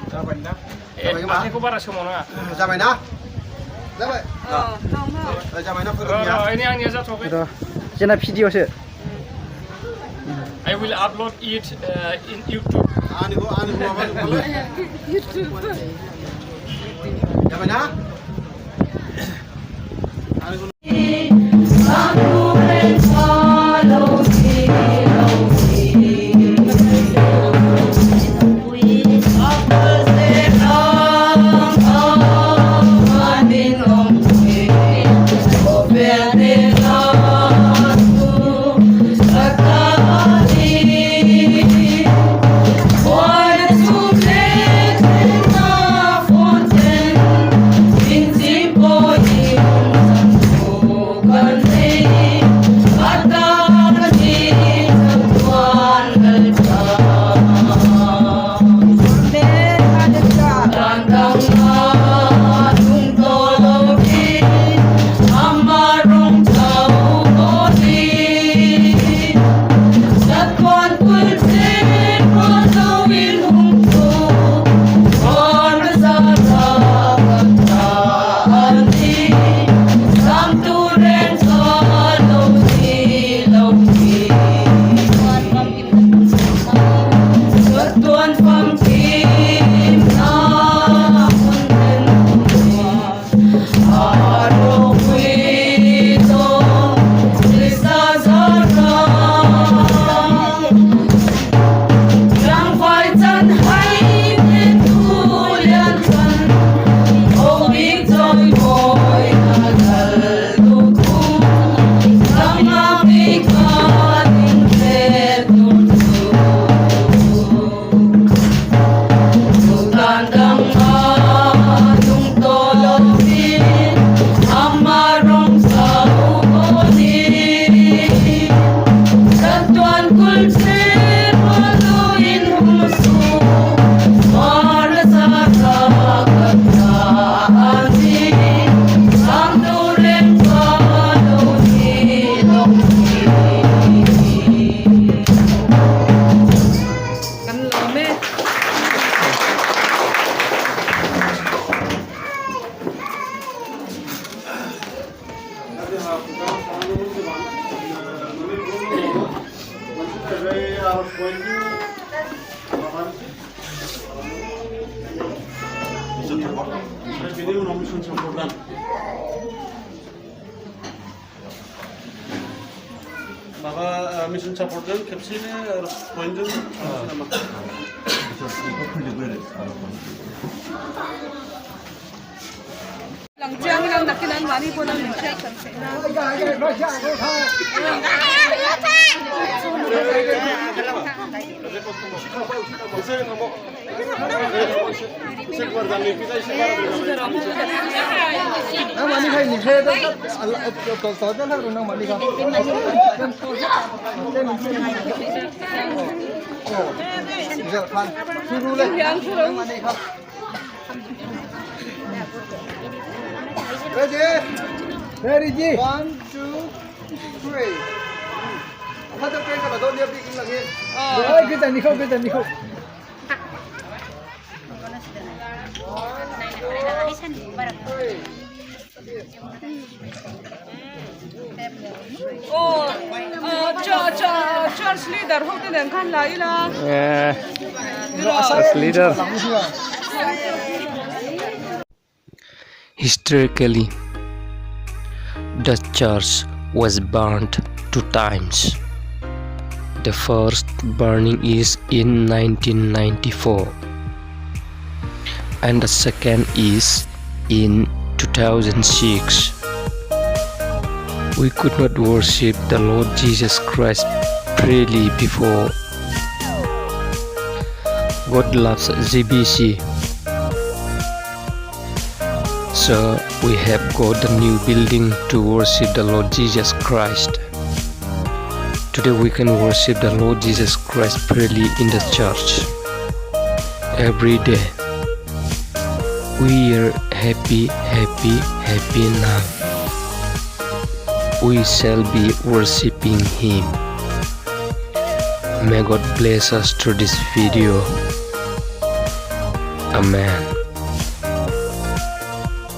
आखाइखौ बारा सोमाव नाङा जाबाय ना जाबाय जाबाय ना फोरोंनाया आंनिया जाथ'वाखै जोंना भिडिअ'सो I will upload it in YouTube. जाबाय ना 마가 미션 사포트는 캡슐에 포인트 랑짱이랑 낙기난 많이 보는 랑짱. 많이 가 있는 회도 더 하고 나 많이 가. 이제 반 수루래. 많이 가. Ready? 1, 2, 3. Hãy subscribe cho kênh Ghiền Mì Gõ để không bỏ lỡ những video hấp dẫn. Church leader hôm nay đang khăn lại là. Church leader. Historically, the church was burned 2 times. The first burning is in 1994 and the second is in 2006. We could not worship the Lord Jesus Christ freely before. God loves G.B.C. So we have got a new building to worship the Lord Jesus Christ. Today we can worship the Lord Jesus Christ freely in the church. Every day we are happy now. We shall be worshiping Him. May God bless us through this video. Amen.